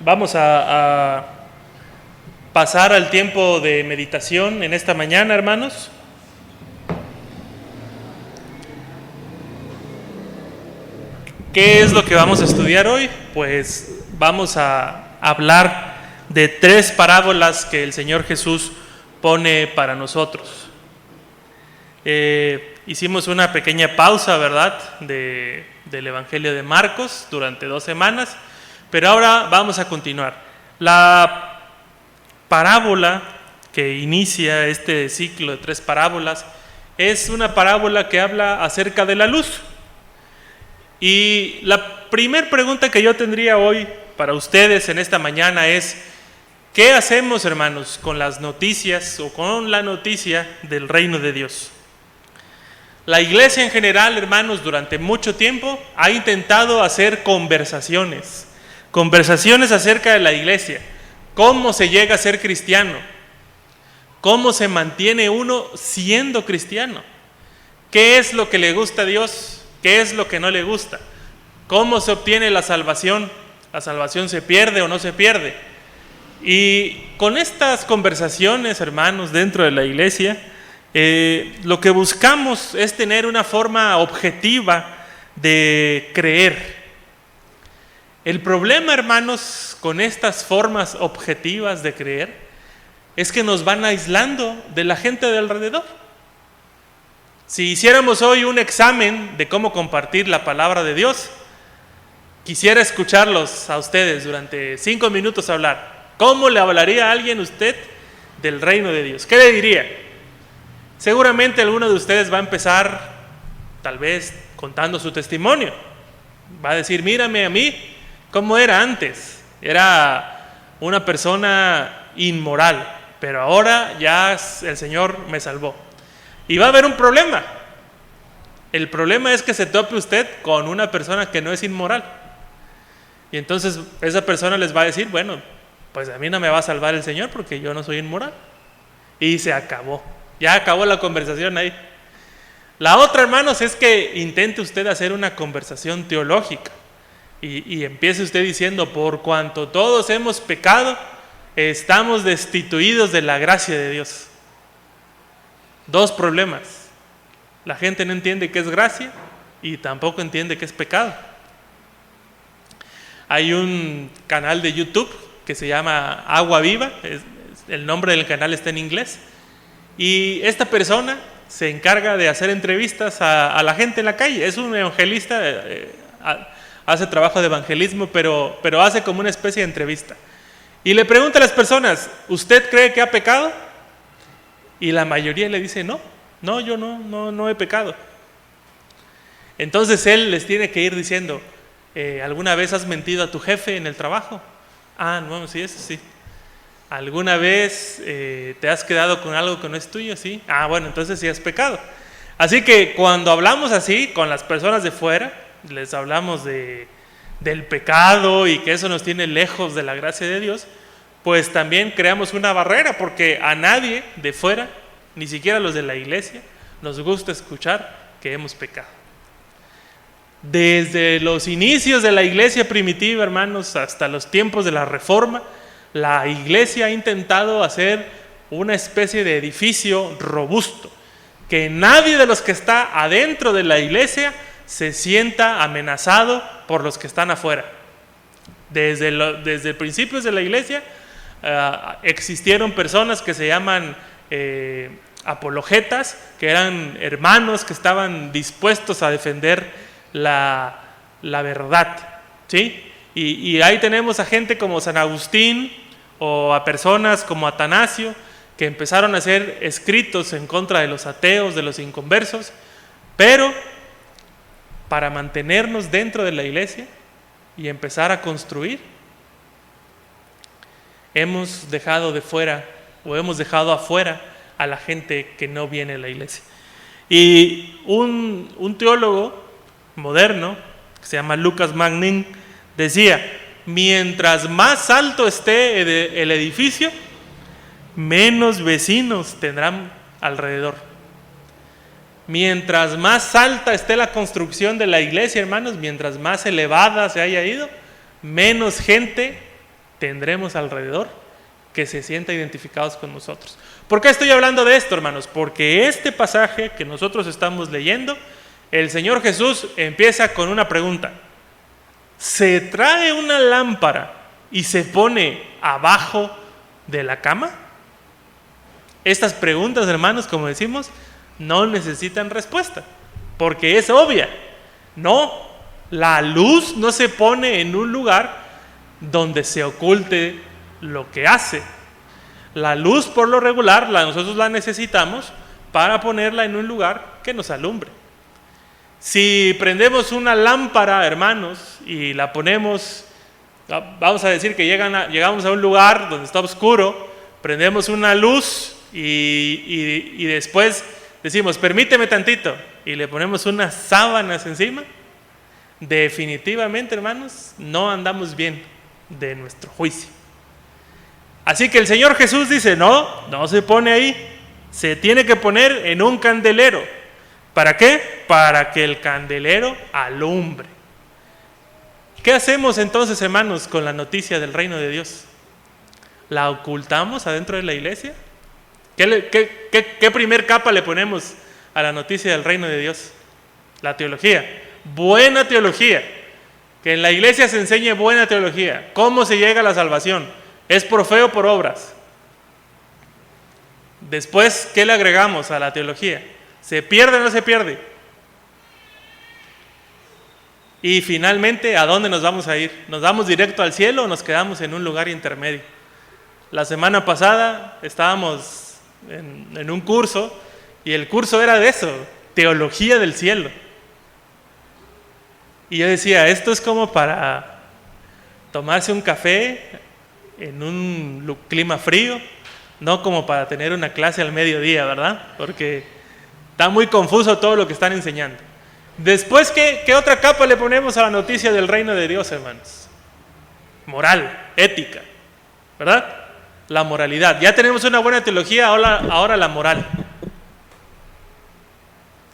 Vamos a pasar al tiempo de meditación en esta mañana, hermanos. ¿Qué es lo que vamos a estudiar hoy? Pues vamos a hablar de 3 parábolas que el Señor Jesús pone para nosotros. Hicimos una pequeña pausa, ¿verdad?, del Evangelio de Marcos durante 2 semanas, pero ahora vamos a continuar. La parábola que inicia este ciclo de 3 parábolas es una parábola que habla acerca de la luz. Y la primera pregunta que yo tendría hoy para ustedes en esta mañana es: ¿qué hacemos, hermanos, con las noticias o con la noticia del reino de Dios? La iglesia en general, hermanos, durante mucho tiempo ha intentado hacer conversaciones acerca de la iglesia. ¿Cómo se llega a ser cristiano? ¿Cómo se mantiene uno siendo cristiano? ¿Qué es lo que le gusta a Dios? ¿Qué es lo que no le gusta? ¿Cómo se obtiene la salvación? ¿La salvación se pierde o no se pierde? Y con estas conversaciones, hermanos, dentro de la iglesia, lo que buscamos es tener una forma objetiva de creer. El problema, hermanos, con estas formas objetivas de creer es que nos van aislando de la gente de alrededor. Si hiciéramos hoy un examen de cómo compartir la palabra de Dios, quisiera escucharlos a ustedes durante 5 minutos hablar. ¿Cómo le hablaría a alguien usted del reino de Dios? ¿Qué le diría? Seguramente alguno de ustedes va a empezar, tal vez, contando su testimonio. Va a decir: mírame a mí, ¿cómo era antes? Era una persona inmoral, pero ahora ya el Señor me salvó. Y va a haber un problema. El problema es que se tope usted con una persona que no es inmoral. Y entonces esa persona les va a decir: bueno, pues a mí no me va a salvar el Señor porque yo no soy inmoral. Y se acabó. Ya acabó la conversación ahí. La otra, hermanos, es que intente usted hacer una conversación teológica. Y empiece usted diciendo: por cuanto todos hemos pecado, estamos destituidos de la gracia de Dios. 2 problemas. La gente no entiende qué es gracia y tampoco entiende qué es pecado. Hay un canal de YouTube que se llama Agua Viva, el nombre del canal está en inglés, y esta persona se encarga de hacer entrevistas a la gente en la calle. Es un evangelista, hace trabajo de evangelismo, pero hace como una especie de entrevista. Y le pregunta a las personas: ¿usted cree que ha pecado? Y la mayoría le dice: no, yo no he pecado. Entonces él les tiene que ir diciendo: ¿alguna vez has mentido a tu jefe en el trabajo? Ah, no, sí, eso sí. ¿Alguna vez te has quedado con algo que no es tuyo? Sí. Ah, bueno, entonces sí has pecado. Así que cuando hablamos así con las personas de fuera, les hablamos del pecado y que eso nos tiene lejos de la gracia de Dios, pues también creamos una barrera, porque a nadie de fuera, ni siquiera a los de la iglesia, nos gusta escuchar que hemos pecado. Desde los inicios de la iglesia primitiva, hermanos, hasta los tiempos de la Reforma, la iglesia ha intentado hacer una especie de edificio robusto, que nadie de los que está adentro de la iglesia se sienta amenazado por los que están afuera. Desde principios de la iglesia existieron personas que se llaman apologetas, que eran hermanos que estaban dispuestos a defender la verdad, ¿sí? Y ahí tenemos a gente como San Agustín o a personas como Atanasio, que empezaron a hacer escritos en contra de los ateos, de los inconversos, pero para mantenernos dentro de la iglesia y empezar a construir, hemos dejado de fuera o hemos dejado afuera a la gente que no viene a la iglesia. Y un teólogo moderno que se llama Lucas Magnin decía: mientras más alto esté el edificio, menos vecinos tendrán alrededor. Mientras más alta esté la construcción de la iglesia, hermanos, mientras más elevada se haya ido, menos gente tendremos alrededor que se sientan identificados con nosotros. ¿Por qué estoy hablando de esto, hermanos? Porque este pasaje que nosotros estamos leyendo, el Señor Jesús empieza con una pregunta. ¿Se trae una lámpara y se pone abajo de la cama? Estas preguntas, hermanos, como decimos, no necesitan respuesta, porque es obvia. No, la luz no se pone en un lugar donde se oculte lo que hace. La luz, por lo regular, nosotros la necesitamos para ponerla en un lugar que nos alumbre. Si prendemos una lámpara, hermanos, y la ponemos, vamos a decir que llegamos a un lugar donde está oscuro, prendemos una luz y después decimos, permíteme tantito, y le ponemos unas sábanas encima, definitivamente, hermanos, no andamos bien de nuestro juicio. Así que el Señor Jesús dice, no se pone ahí, se tiene que poner en un candelero. ¿Para qué? Para que el candelero alumbre. ¿Qué hacemos entonces, hermanos, con la noticia del reino de Dios? ¿La ocultamos adentro de la iglesia? ¿Qué primer capa le ponemos a la noticia del reino de Dios? La teología. Buena teología. Que en la iglesia se enseñe buena teología. ¿Cómo se llega a la salvación? ¿Es por fe o por obras? Después, ¿qué le agregamos a la teología? ¿Se pierde o no se pierde? Y finalmente, ¿a dónde nos vamos a ir? ¿Nos vamos directo al cielo o nos quedamos en un lugar intermedio? La semana pasada estábamos en un curso y el curso era de eso, teología del cielo. Y yo decía, esto es como para tomarse un café en un clima frío, no como para tener una clase al mediodía, ¿verdad? Porque está muy confuso todo lo que están enseñando. Después, ¿qué otra capa le ponemos a la noticia del reino de Dios, hermanos? Moral, ética, ¿verdad? La moralidad. Ya tenemos una buena teología, ahora la moral.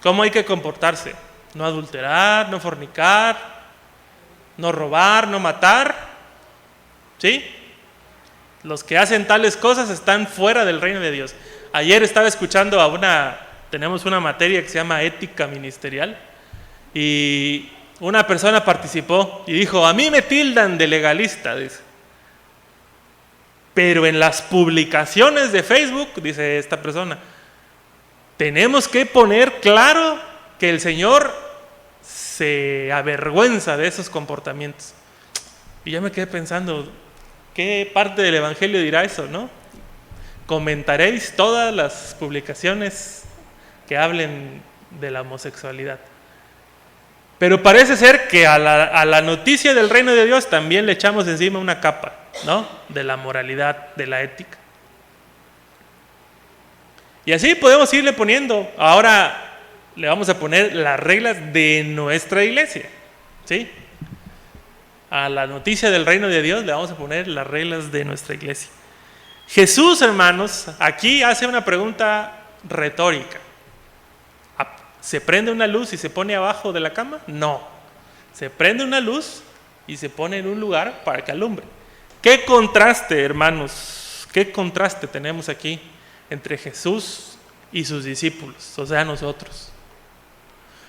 ¿Cómo hay que comportarse? No adulterar, no fornicar, no robar, no matar. ¿Sí? Los que hacen tales cosas están fuera del reino de Dios. Ayer estaba escuchando tenemos una materia que se llama ética ministerial, y una persona participó y dijo, a mí me tildan de legalista, dice. Pero en las publicaciones de Facebook, dice esta persona, tenemos que poner claro que el Señor se avergüenza de esos comportamientos. Y yo me quedé pensando, ¿qué parte del Evangelio dirá eso, no? Comentaréis todas las publicaciones que hablen de la homosexualidad. Pero parece ser que a la noticia del reino de Dios también le echamos encima una capa, ¿no? De la moralidad, de la ética. Y así podemos irle poniendo. Ahora le vamos a poner las reglas de nuestra iglesia, ¿sí? A la noticia del reino de Dios le vamos a poner las reglas de nuestra iglesia. Jesús, hermanos, aquí hace una pregunta retórica. ¿Se prende una luz y se pone abajo de la cama? No. Se prende una luz y se pone en un lugar para que alumbre. ¿Qué contraste, hermanos? ¿Qué contraste tenemos aquí entre Jesús y sus discípulos? O sea, nosotros.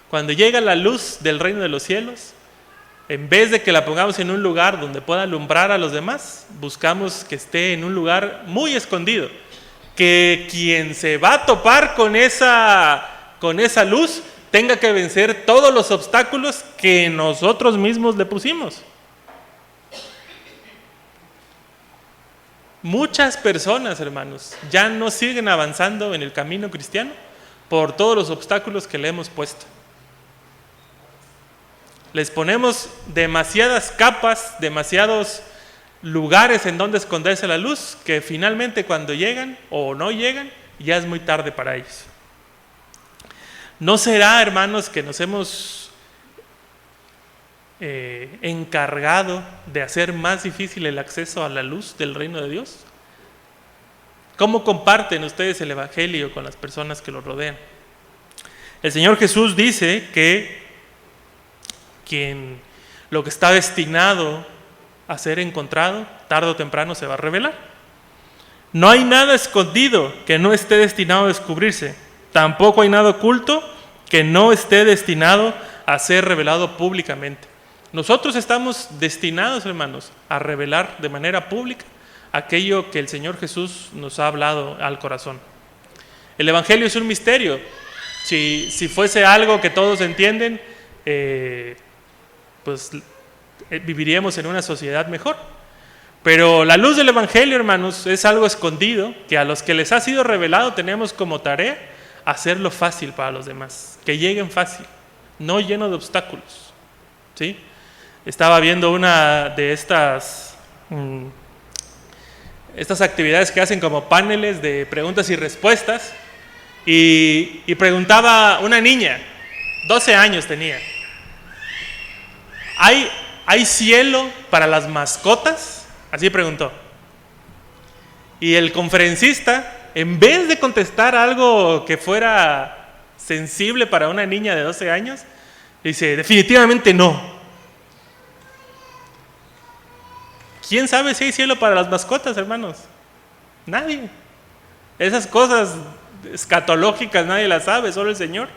Cuando llega la luz del reino de los cielos, en vez de que la pongamos en un lugar donde pueda alumbrar a los demás, buscamos que esté en un lugar muy escondido. Que quien se va a topar con esa luz tenga que vencer todos los obstáculos que nosotros mismos le pusimos. Muchas personas, hermanos, ya no siguen avanzando en el camino cristiano por todos los obstáculos que le hemos puesto. Les ponemos demasiadas capas, demasiados lugares en donde esconderse la luz, que finalmente cuando llegan o no llegan, ya es muy tarde para ellos. ¿No será, hermanos, que nos hemos encargado de hacer más difícil el acceso a la luz del reino de Dios? ¿Cómo comparten ustedes el Evangelio con las personas que los rodean? El Señor Jesús dice que lo que está destinado a ser encontrado, tarde o temprano se va a revelar. No hay nada escondido que no esté destinado a descubrirse. Tampoco hay nada oculto que no esté destinado a ser revelado públicamente. Nosotros estamos destinados, hermanos, a revelar de manera pública aquello que el Señor Jesús nos ha hablado al corazón. El Evangelio es un misterio. Si fuese algo que todos entienden, pues viviríamos en una sociedad mejor. Pero la luz del Evangelio, hermanos, es algo escondido que a los que les ha sido revelado tenemos como tarea hacerlo fácil para los demás, que lleguen fácil, no lleno de obstáculos. ¿Sí? Estaba viendo una de estas actividades que hacen como paneles de preguntas y respuestas, y preguntaba una niña, 12 años tenía: ¿Hay cielo para las mascotas? Así preguntó. Y el conferencista, en vez de contestar algo que fuera sensible para una niña de 12 años, dice: definitivamente no. ¿Quién sabe si hay cielo para las mascotas, hermanos? Nadie. Esas cosas escatológicas nadie las sabe, solo el Señor.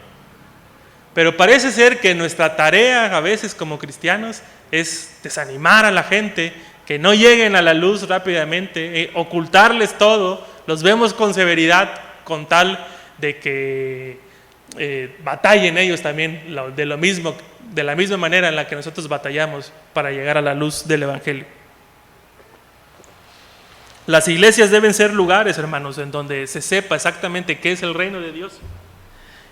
Pero parece ser que nuestra tarea a veces como cristianos es desanimar a la gente, que no lleguen a la luz rápidamente, ocultarles todo. Los vemos con severidad con tal de que batallen ellos también de la misma manera en la que nosotros batallamos para llegar a la luz del Evangelio. Las iglesias deben ser lugares, hermanos, en donde se sepa exactamente qué es el reino de Dios.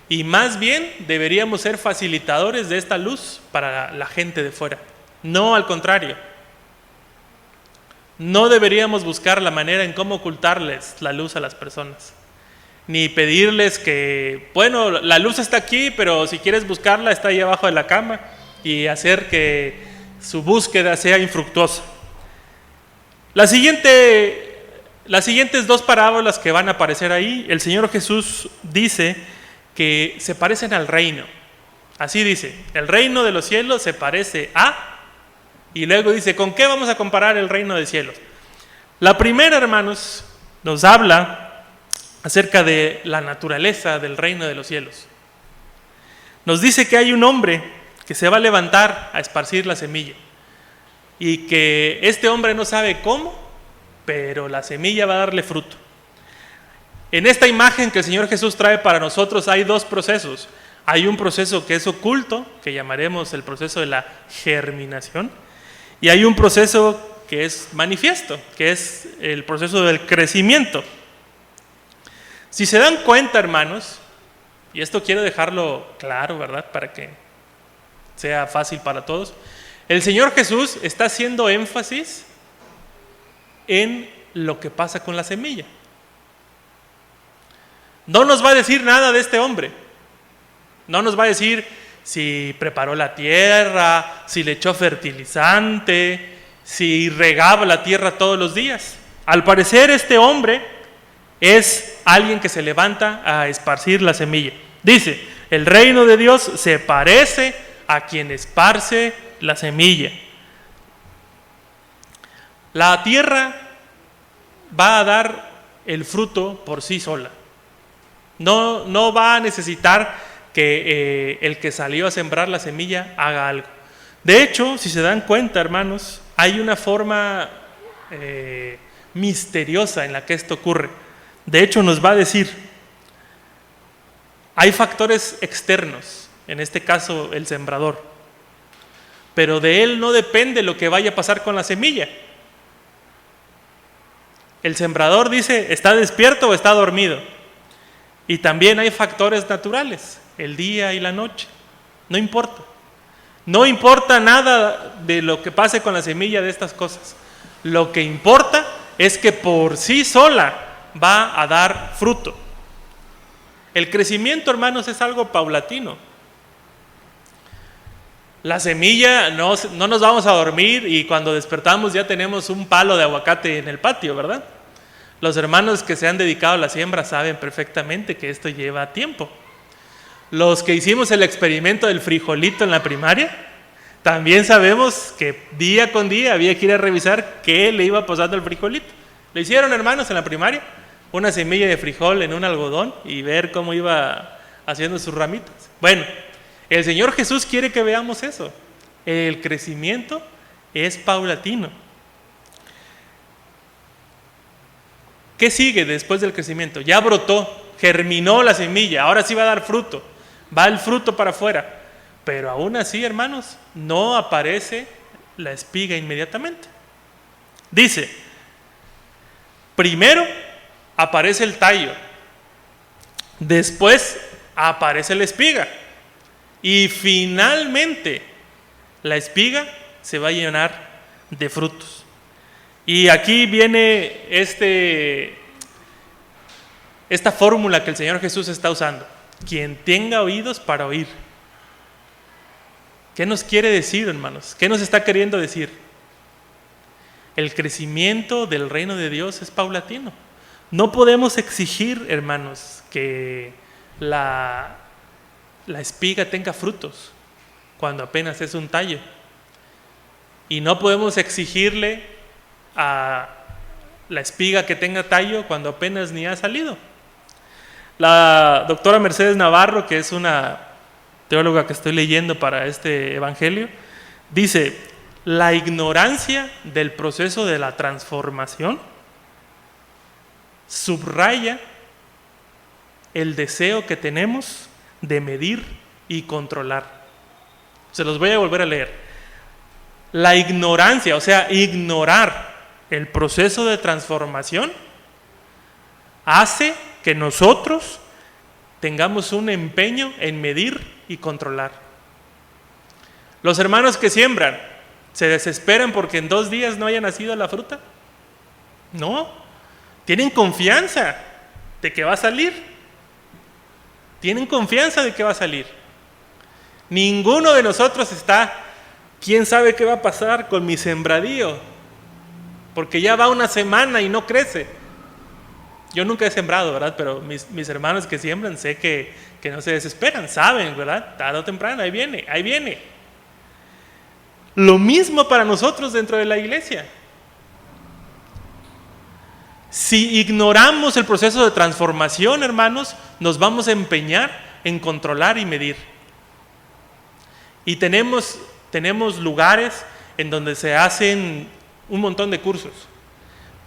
Y más bien deberíamos ser facilitadores de esta luz para la gente de fuera. No al contrario. No deberíamos buscar la manera en cómo ocultarles la luz a las personas. Ni pedirles que, bueno, la luz está aquí, pero si quieres buscarla está ahí abajo de la cama, y hacer que su búsqueda sea infructuosa. Las siguientes dos parábolas que van a aparecer ahí, el Señor Jesús dice que se parecen al reino. Así dice: el reino de los cielos se parece a... Y luego dice: ¿con qué vamos a comparar el reino de cielos? La primera, hermanos, nos habla acerca de la naturaleza del reino de los cielos. Nos dice que hay un hombre que se va a levantar a esparcir la semilla, y que este hombre no sabe cómo, pero la semilla va a darle fruto. En esta imagen que el Señor Jesús trae para nosotros hay dos procesos. Hay un proceso que es oculto, que llamaremos el proceso de la germinación, y hay un proceso que es manifiesto, que es el proceso del crecimiento. Si se dan cuenta, hermanos, y esto quiero dejarlo claro, ¿verdad?, para que sea fácil para todos, el Señor Jesús está haciendo énfasis en lo que pasa con la semilla. No nos va a decir nada de este hombre. No nos va a decir si preparó la tierra, si le echó fertilizante, si regaba la tierra todos los días. Al parecer, este hombre es alguien que se levanta a esparcir la semilla. Dice: el reino de Dios se parece a quien esparce la semilla. La tierra va a dar el fruto por sí sola. No va a necesitar que el que salió a sembrar la semilla haga algo. De hecho, si se dan cuenta, hermanos, hay una forma misteriosa en la que esto ocurre. De hecho, nos va a decir, hay factores externos, en este caso el sembrador, pero de él no depende lo que vaya a pasar con la semilla. El sembrador dice: ¿está despierto o está dormido? Y también hay factores naturales, el día y la noche. No importa. No importa nada de lo que pase con la semilla de estas cosas. Lo que importa es que por sí sola va a dar fruto. El crecimiento, hermanos, es algo paulatino. La semilla, no nos vamos a dormir y cuando despertamos ya tenemos un palo de aguacate en el patio, ¿verdad? Los hermanos que se han dedicado a la siembra saben perfectamente que esto lleva tiempo. Los que hicimos el experimento del frijolito en la primaria también sabemos que día con día había que ir a revisar qué le iba pasando al frijolito. ¿Le hicieron, hermanos, en la primaria? Una semilla de frijol en un algodón y ver cómo iba haciendo sus ramitas. Bueno, el Señor Jesús quiere que veamos eso. El crecimiento es paulatino. ¿Qué sigue después del crecimiento? Ya brotó, germinó la semilla, ahora sí va a dar fruto, va el fruto para afuera. Pero aún así, hermanos, no aparece la espiga inmediatamente. Dice, primero aparece el tallo, después aparece la espiga y finalmente la espiga se va a llenar de frutos. Y aquí viene esta fórmula que el Señor Jesús está usando. Quien tenga oídos para oír. ¿Qué nos quiere decir, hermanos? ¿Qué nos está queriendo decir? El crecimiento del reino de Dios es paulatino. No podemos exigir, hermanos, que la espiga tenga frutos cuando apenas es un tallo. Y no podemos exigirle a la espiga que tenga tallo cuando apenas ni ha salido. La doctora Mercedes Navarro, que es una teóloga que estoy leyendo para este evangelio, dice, la ignorancia del proceso de la transformación subraya el deseo que tenemos de medir y controlar. Se los voy a volver a leer. La ignorancia, o sea, ignorar el proceso de transformación hace que nosotros tengamos un empeño en medir y controlar. Los hermanos que siembran se desesperan porque en 2 días no haya nacido la fruta. No, tienen confianza de que va a salir. Tienen confianza de que va a salir. Ninguno de nosotros está, ¿quién sabe qué va a pasar con mi sembradío? Porque ya va 1 semana y no crece. Yo nunca he sembrado, ¿verdad? Pero mis hermanos que siembran, sé que no se desesperan, saben, ¿verdad? Tarde o temprano, ahí viene, ahí viene. Lo mismo para nosotros dentro de la iglesia. Si ignoramos el proceso de transformación, hermanos, nos vamos a empeñar en controlar y medir. Y tenemos lugares en donde se hacen un montón de cursos.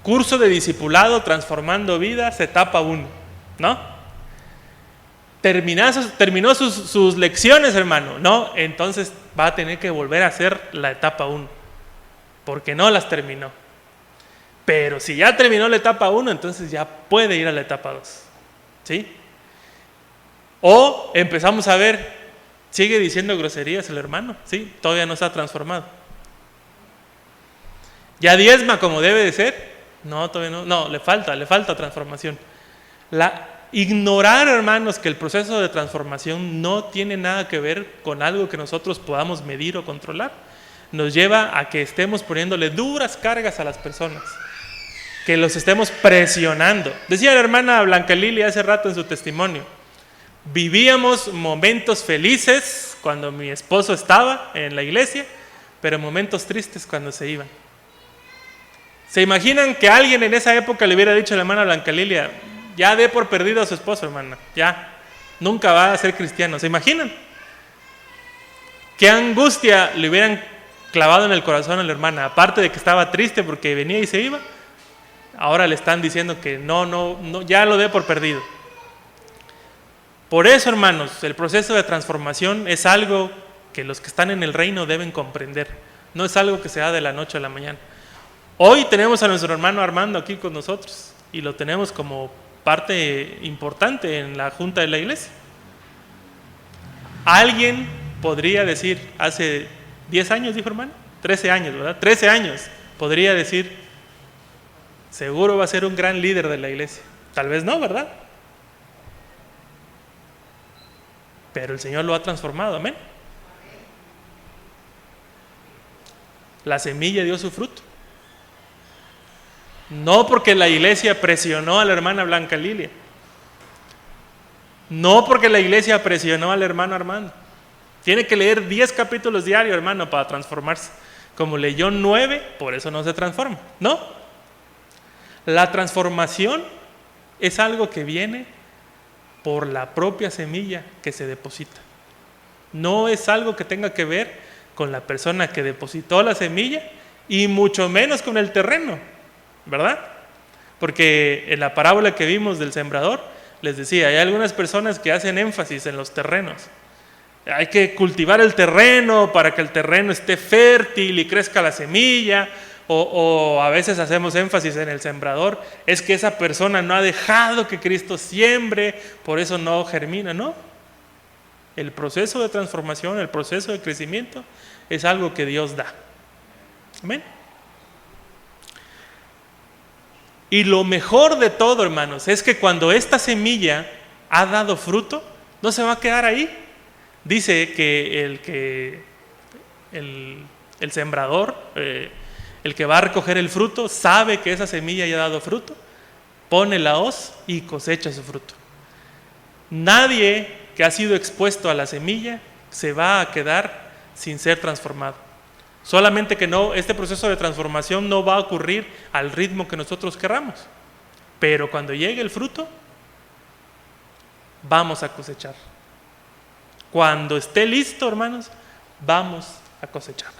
Curso de discipulado transformando vidas, etapa 1, ¿no? Terminó sus lecciones, hermano, ¿no? Entonces va a tener que volver a hacer la etapa 1, porque no las terminó. Pero si ya terminó la etapa 1, entonces ya puede ir a la etapa 2, ¿sí? O empezamos a ver, sigue diciendo groserías el hermano, ¿sí? Todavía no está transformado. ¿Ya diezma como debe de ser? No, todavía no, le falta transformación. Ignorar, hermanos, que el proceso de transformación no tiene nada que ver con algo que nosotros podamos medir o controlar, nos lleva a que estemos poniéndole duras cargas a las personas, que los estemos presionando. Decía la hermana Blanca Lili hace rato en su testimonio, vivíamos momentos felices cuando mi esposo estaba en la iglesia, pero momentos tristes cuando se iban. ¿Se imaginan que alguien en esa época le hubiera dicho a la hermana Blanca Lilia, ya dé por perdido a su esposo, hermana, ya, nunca va a ser cristiano? ¿Se imaginan? ¿Qué angustia le hubieran clavado en el corazón a la hermana? Aparte de que estaba triste porque venía y se iba, ahora le están diciendo que no, ya lo dé por perdido. Por eso, hermanos, el proceso de transformación es algo que los que están en el reino deben comprender. No es algo que se da de la noche a la mañana. Hoy tenemos a nuestro hermano Armando aquí con nosotros y lo tenemos como parte importante en la junta de la iglesia. Alguien podría decir, hace 10 años, dijo hermano, 13 años, ¿verdad? 13 años, podría decir, seguro va a ser un gran líder de la iglesia. Tal vez no, ¿verdad? Pero el Señor lo ha transformado, amén. La semilla dio su fruto. No porque la iglesia presionó a la hermana Blanca Lilia. No porque la iglesia presionó al hermano Armando. Tiene que leer 10 capítulos diarios, hermano, para transformarse. Como leyó 9, por eso no se transforma, ¿no? La transformación es algo que viene por la propia semilla que se deposita. No es algo que tenga que ver con la persona que depositó la semilla y mucho menos con el terreno, ¿verdad? Porque en la parábola que vimos del sembrador, les decía, hay algunas personas que hacen énfasis en los terrenos. Hay que cultivar el terreno para que el terreno esté fértil y crezca la semilla, o a veces hacemos énfasis en el sembrador, es que esa persona no ha dejado que Cristo siembre, por eso no germina, ¿no? El proceso de transformación, el proceso de crecimiento es algo que Dios da. Amén. Y lo mejor de todo, hermanos, es que cuando esta semilla ha dado fruto, no se va a quedar ahí. Dice que el sembrador, el que va a recoger el fruto, sabe que esa semilla ya ha dado fruto, pone la hoz y cosecha su fruto. Nadie que ha sido expuesto a la semilla se va a quedar sin ser transformado. Solamente que no, este proceso de transformación no va a ocurrir al ritmo que nosotros querramos. Pero cuando llegue el fruto, vamos a cosechar. Cuando esté listo, hermanos, vamos a cosechar.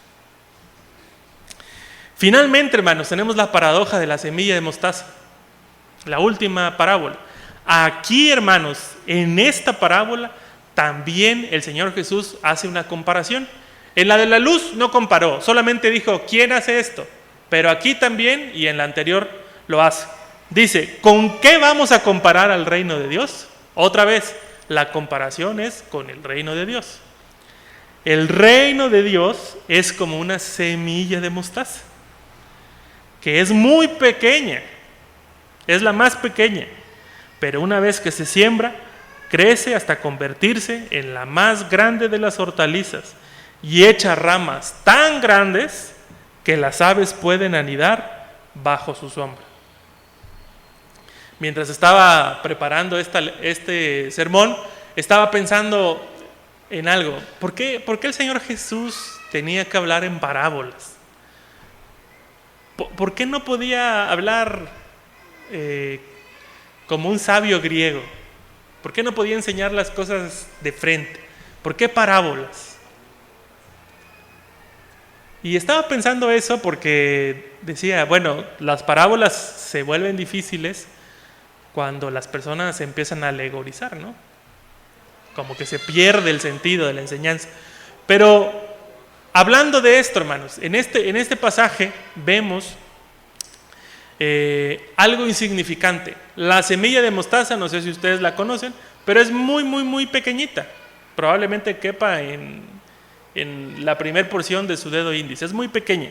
Finalmente, hermanos, tenemos la paradoja de la semilla de mostaza, la última parábola. Aquí, hermanos, en esta parábola también el Señor Jesús hace una comparación. En la de la luz no comparó, solamente dijo, ¿quién hace esto? Pero aquí también, y en la anterior lo hace. Dice, ¿con qué vamos a comparar al reino de Dios? Otra vez, la comparación es con el reino de Dios. El reino de Dios es como una semilla de mostaza, que es muy pequeña, es la más pequeña, pero una vez que se siembra, crece hasta convertirse en la más grande de las hortalizas y echa ramas tan grandes que las aves pueden anidar bajo su sombra. Mientras estaba preparando este sermón, estaba pensando en algo. ¿Por qué el Señor Jesús tenía que hablar en parábolas? ¿Por qué no podía hablar como un sabio griego? ¿Por qué no podía enseñar las cosas de frente? ¿Por qué parábolas? Y estaba pensando eso porque decía, bueno, las parábolas se vuelven difíciles cuando las personas empiezan a alegorizar, ¿no? Como que se pierde el sentido de la enseñanza. Pero hablando de esto, hermanos, en este pasaje vemos algo insignificante. La semilla de mostaza, no sé si ustedes la conocen, pero es muy, muy, muy pequeñita. Probablemente quepa en la primer porción de su dedo índice. Es muy pequeña.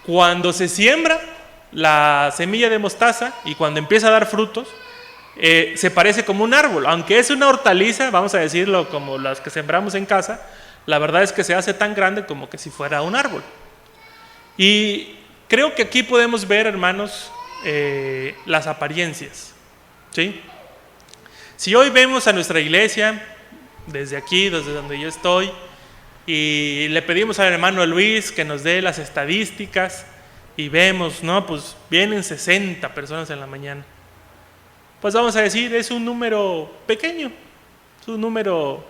Cuando se siembra la semilla de mostaza y cuando empieza a dar frutos, se parece como un árbol. Aunque es una hortaliza, vamos a decirlo como las que sembramos en casa, la verdad es que se hace tan grande como que si fuera un árbol. Y creo que aquí podemos ver, hermanos, las apariencias, ¿sí? Si hoy vemos a nuestra iglesia, desde aquí, desde donde yo estoy, y le pedimos al hermano Luis que nos dé las estadísticas, y vemos, no, pues vienen 60 personas en la mañana. Pues vamos a decir, es un número pequeño, es un número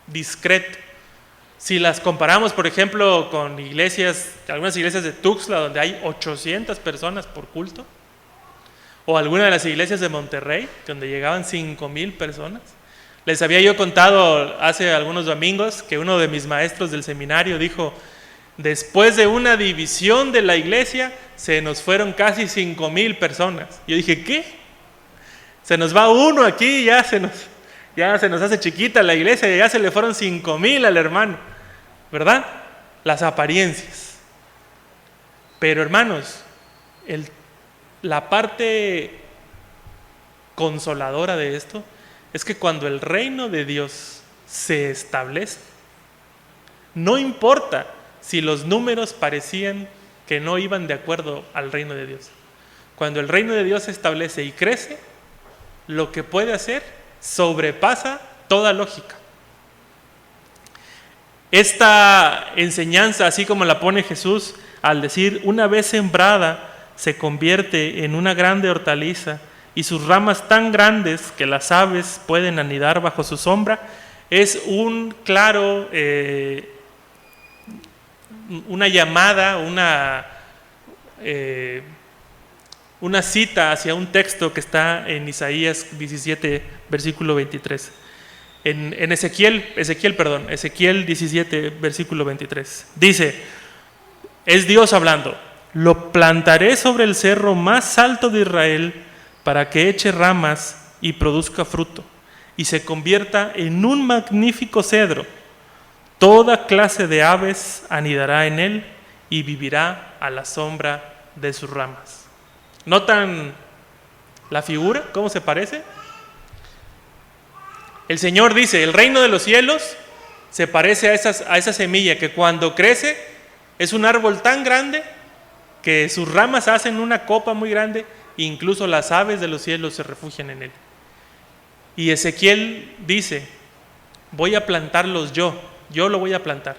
discreto. Si las comparamos, por ejemplo, con algunas iglesias de Tuxtla, donde hay 800 personas por culto, o alguna de las iglesias de Monterrey, donde llegaban 5,000 personas. Les había yo contado hace algunos domingos que uno de mis maestros del seminario dijo, después de una división de la iglesia, se nos fueron casi 5,000 personas. Yo dije, ¿qué? Se nos va uno aquí y ya se nos hace chiquita la iglesia y ya se le fueron 5,000 al hermano, ¿verdad? Las apariencias. Pero hermanos, la parte consoladora de esto es que cuando el reino de Dios se establece, no importa si los números parecían que no iban de acuerdo al reino de Dios. Cuando el reino de Dios se establece y crece, lo que puede hacer sobrepasa toda lógica. Esta enseñanza, así como la pone Jesús al decir, una vez sembrada, se convierte en una grande hortaliza y sus ramas tan grandes que las aves pueden anidar bajo su sombra, es un claro, una llamada, una cita hacia un texto que está en Isaías 17, versículo 23. En Ezequiel 17, versículo 23. Dice, es Dios hablando, lo plantaré sobre el cerro más alto de Israel para que eche ramas y produzca fruto y se convierta en un magnífico cedro. Toda clase de aves anidará en él y vivirá a la sombra de sus ramas. ¿Notan la figura? ¿Cómo se parece? El Señor dice, el reino de los cielos se parece a esa semilla que cuando crece es un árbol tan grande que sus ramas hacen una copa muy grande e incluso las aves de los cielos se refugian en él. Y Ezequiel dice, voy a plantarlos yo lo voy a plantar.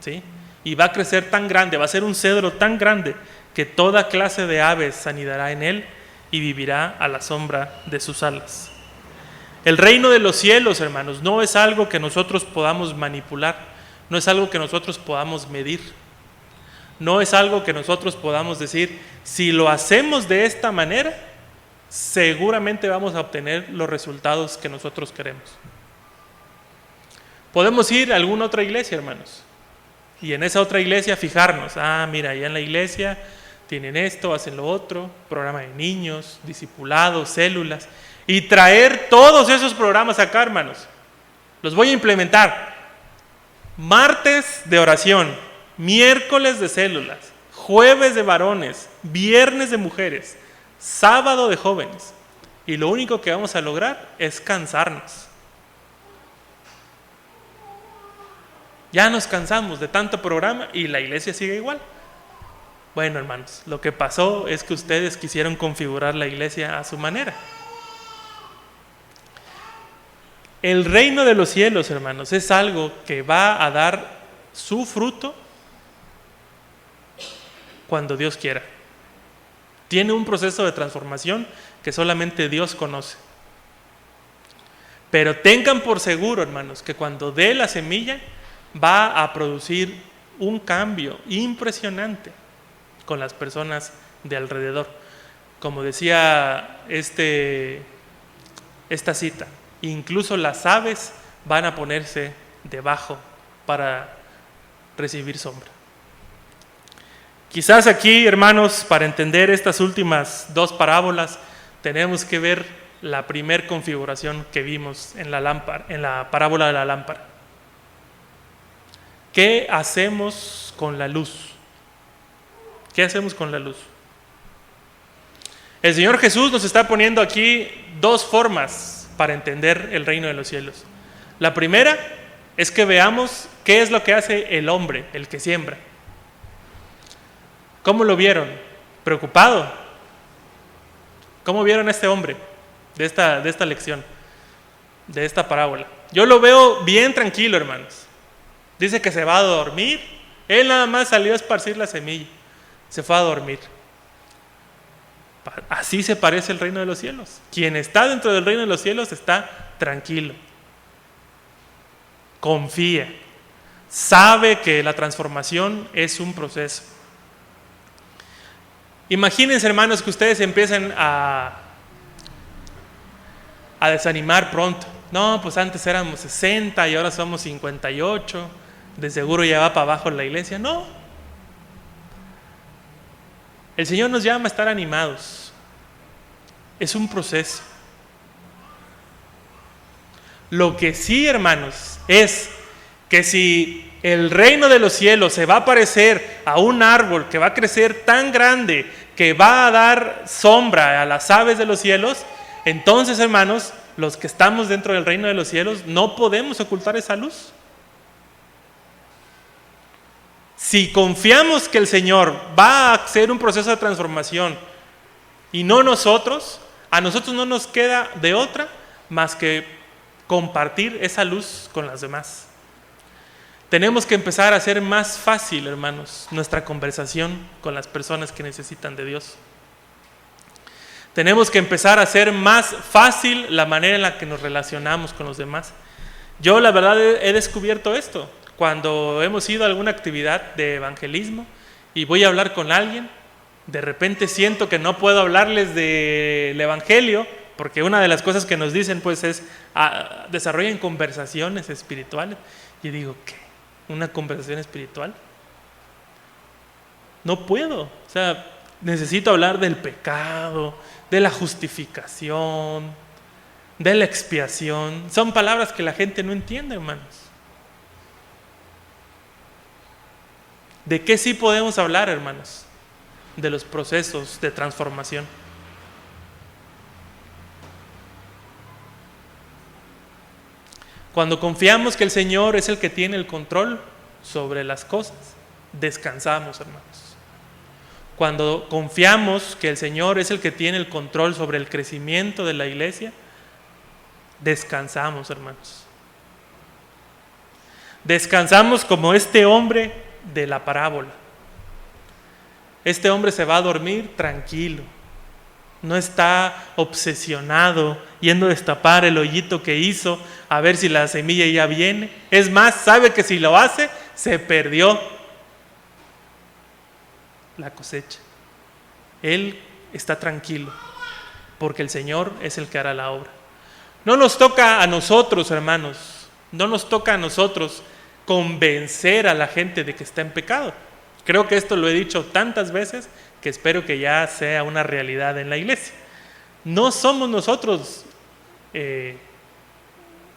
¿Sí? Y va a crecer tan grande, va a ser un cedro tan grande que toda clase de aves anidará en él y vivirá a la sombra de sus alas. El reino de los cielos, hermanos, no es algo que nosotros podamos manipular, no es algo que nosotros podamos medir, no es algo que nosotros podamos decir, si lo hacemos de esta manera, seguramente vamos a obtener los resultados que nosotros queremos. Podemos ir a alguna otra iglesia, hermanos, y en esa otra iglesia fijarnos, mira, allá en la iglesia tienen esto, hacen lo otro, programa de niños, discipulados, células, y traer todos esos programas acá, hermanos. Los voy a implementar. Martes de oración, miércoles de células, jueves de varones, viernes de mujeres, sábado de jóvenes. Y lo único que vamos a lograr es cansarnos. Ya nos cansamos de tanto programa y la iglesia sigue igual. Bueno, hermanos, lo que pasó es que ustedes quisieron configurar la iglesia a su manera. El reino de los cielos, hermanos, es algo que va a dar su fruto cuando Dios quiera. Tiene un proceso de transformación que solamente Dios conoce. Pero tengan por seguro, hermanos, que cuando dé la semilla va a producir un cambio impresionante con las personas de alrededor. Como decía esta cita, incluso las aves van a ponerse debajo para recibir sombra. Quizás aquí, hermanos, para entender estas últimas dos parábolas, tenemos que ver la primer configuración que vimos en la parábola de la lámpara. ¿Qué hacemos con la luz? ¿Qué hacemos con la luz? El Señor Jesús nos está poniendo aquí dos formas para entender el reino de los cielos. La primera es que veamos qué es lo que hace el hombre, el que siembra. ¿Cómo lo vieron? ¿Preocupado? ¿Cómo vieron a este hombre de esta lección, de esta parábola? Yo lo veo bien tranquilo, hermanos. Dice que se va a dormir. Él nada más salió a esparcir la semilla. Se fue a dormir. Así se parece el reino de los cielos. Quien está dentro del reino de los cielos está tranquilo. Confía. Sabe que la transformación es un proceso. Imagínense, hermanos, que ustedes empiezan a desanimar pronto. No, pues antes éramos 60 y ahora somos 58. De seguro ya va para abajo la iglesia. No. El Señor nos llama a estar animados. Es un proceso. Lo que sí, hermanos, es que si el reino de los cielos se va a parecer a un árbol que va a crecer tan grande que va a dar sombra a las aves de los cielos, entonces, hermanos, los que estamos dentro del reino de los cielos no podemos ocultar esa luz. Si confiamos que el Señor va a hacer un proceso de transformación y no nosotros, a nosotros no nos queda de otra más que compartir esa luz con las demás. Tenemos que empezar a hacer más fácil, hermanos, nuestra conversación con las personas que necesitan de Dios. Tenemos que empezar a hacer más fácil la manera en la que nos relacionamos con los demás. Yo la verdad he descubierto esto. Cuando hemos ido a alguna actividad de evangelismo y voy a hablar con alguien, de repente siento que no puedo hablarles del evangelio, porque una de las cosas que nos dicen pues es desarrollen conversaciones espirituales. Y digo, ¿qué? ¿Una conversación espiritual? No puedo. O sea, necesito hablar del pecado, de la justificación, de la expiación. Son palabras que la gente no entiende, hermanos. ¿De qué sí podemos hablar, hermanos? De los procesos de transformación. Cuando confiamos que el Señor es el que tiene el control sobre las cosas, descansamos, hermanos. Cuando confiamos que el Señor es el que tiene el control sobre el crecimiento de la iglesia, descansamos, hermanos. Descansamos como este hombre de la parábola. Este hombre se va a dormir tranquilo. No está obsesionado yendo a destapar el hoyito que hizo a ver si la semilla ya viene. Es más, sabe que si lo hace, se perdió la cosecha. Él está tranquilo porque el Señor es el que hará la obra. No nos toca a nosotros, hermanos, no nos toca a nosotros convencer a la gente de que está en pecado. Creo que esto lo he dicho tantas veces que espero que ya sea una realidad en la iglesia. No somos nosotros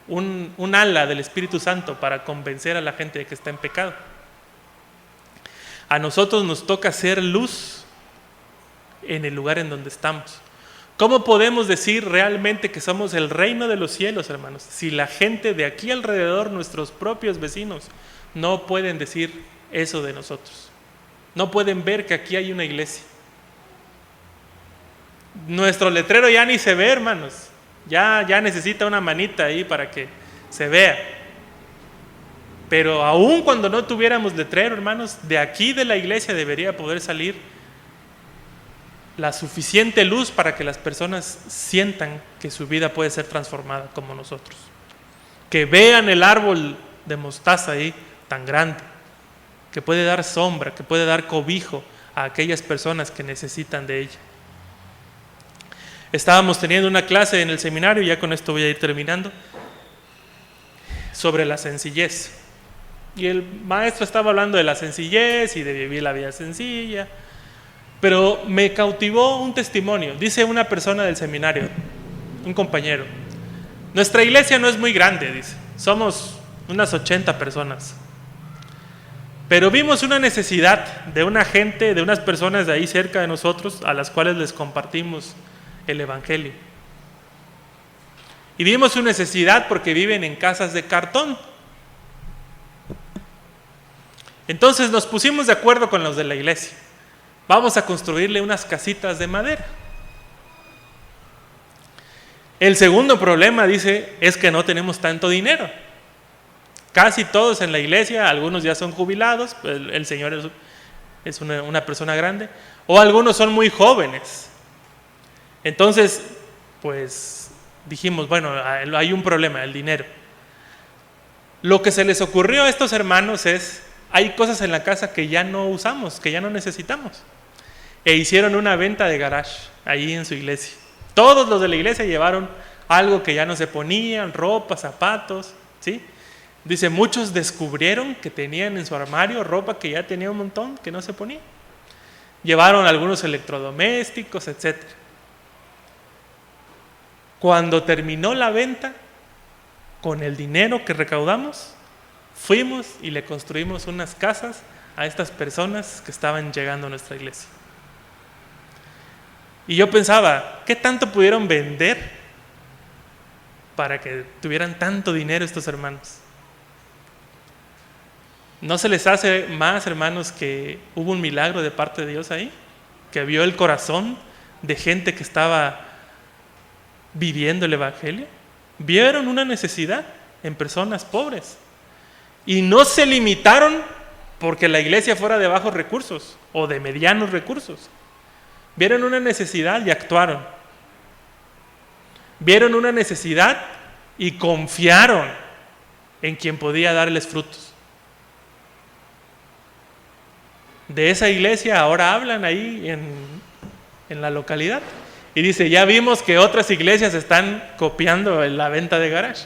un ala del Espíritu Santo para convencer a la gente de que está en pecado. A nosotros nos toca ser luz en el lugar en donde estamos. ¿Cómo podemos decir realmente que somos el reino de los cielos, hermanos? Si la gente de aquí alrededor, nuestros propios vecinos, no pueden decir eso de nosotros. No pueden ver que aquí hay una iglesia. Nuestro letrero ya ni se ve, hermanos. Ya necesita una manita ahí para que se vea. Pero aún cuando no tuviéramos letrero, hermanos, de aquí de la iglesia debería poder salir la suficiente luz para que las personas sientan que su vida puede ser transformada como nosotros. Que vean el árbol de mostaza ahí tan grande, que puede dar sombra, que puede dar cobijo a aquellas personas que necesitan de ella. Estábamos teniendo una clase en el seminario, ya con esto voy a ir terminando, sobre la sencillez. Y el maestro estaba hablando de la sencillez y de vivir la vida sencilla. Pero me cautivó un testimonio. Dice una persona del seminario, un compañero: nuestra iglesia no es muy grande, dice. Somos unas 80 personas. Pero vimos una necesidad de una gente, de unas personas de ahí cerca de nosotros, a las cuales les compartimos el evangelio. Y vimos su necesidad porque viven en casas de cartón. Entonces nos pusimos de acuerdo con los de la iglesia. Vamos a construirle unas casitas de madera. El segundo problema, dice, es que no tenemos tanto dinero. Casi todos en la iglesia, algunos ya son jubilados, el señor es una persona grande, o algunos son muy jóvenes. Entonces, pues dijimos, bueno, hay un problema, el dinero. Lo que se les ocurrió a estos hermanos es: hay cosas en la casa que ya no usamos, que ya no necesitamos. E hicieron una venta de garage ahí en su iglesia. Todos los de la iglesia llevaron algo que ya no se ponían, ropa, zapatos, ¿sí? Dice, muchos descubrieron que tenían en su armario ropa que ya tenía un montón, que no se ponía. Llevaron algunos electrodomésticos, etc. Cuando terminó la venta, con el dinero que recaudamos, fuimos y le construimos unas casas a estas personas que estaban llegando a nuestra iglesia. Y yo pensaba, ¿qué tanto pudieron vender para que tuvieran tanto dinero estos hermanos? ¿No se les hace más, hermanos, que hubo un milagro de parte de Dios ahí? Que vio el corazón de gente que estaba viviendo el evangelio. Vieron una necesidad en personas pobres. Y no se limitaron porque la iglesia fuera de bajos recursos o de medianos recursos. Vieron una necesidad y actuaron. Vieron una necesidad y confiaron en quien podía darles frutos. De esa iglesia ahora hablan ahí en la localidad. Y dice, ya vimos que otras iglesias están copiando la venta de garage.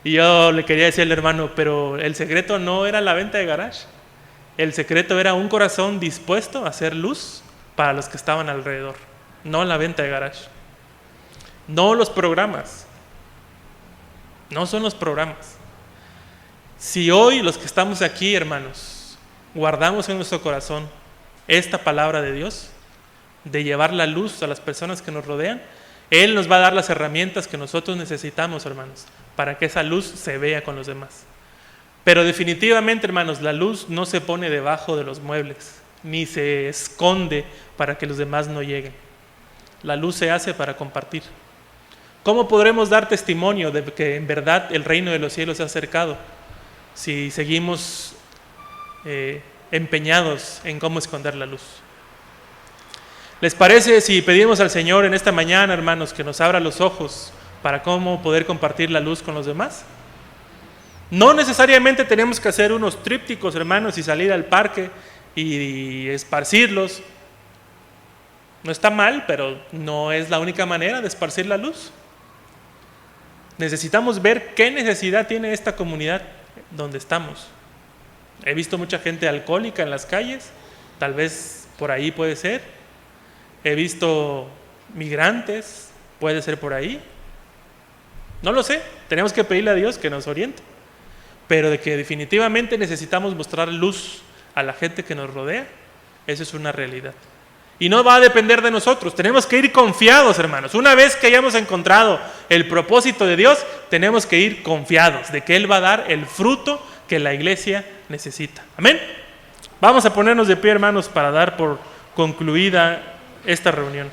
Y yo le quería decir al hermano, pero el secreto no era la venta de garage. El secreto era un corazón dispuesto a hacer luz para los que estaban alrededor. No la venta de garage. No los programas. No son los programas. Si hoy los que estamos aquí, hermanos, guardamos en nuestro corazón esta palabra de Dios, de llevar la luz a las personas que nos rodean, Él nos va a dar las herramientas que nosotros necesitamos, hermanos, para que esa luz se vea con los demás. Pero definitivamente, hermanos, la luz no se pone debajo de los muebles, ni se esconde para que los demás no lleguen. La luz se hace para compartir. ¿Cómo podremos dar testimonio de que en verdad el reino de los cielos se ha acercado si seguimos empeñados en cómo esconder la luz? ¿Les parece si pedimos al Señor en esta mañana, hermanos, que nos abra los ojos para cómo poder compartir la luz con los demás? No necesariamente tenemos que hacer unos trípticos, hermanos, y salir al parque y esparcirlos. No está mal, pero no es la única manera de esparcir la luz. Necesitamos ver qué necesidad tiene esta comunidad donde estamos. He visto mucha gente alcohólica en las calles, tal vez por ahí puede ser. He visto migrantes, puede ser por ahí. No lo sé, tenemos que pedirle a Dios que nos oriente. Pero de que definitivamente necesitamos mostrar luz a la gente que nos rodea, eso es una realidad. Y no va a depender de nosotros, tenemos que ir confiados, hermanos. Una vez que hayamos encontrado el propósito de Dios, tenemos que ir confiados de que Él va a dar el fruto que la iglesia necesita. Amén. Vamos a ponernos de pie, hermanos, para dar por concluida esta reunión.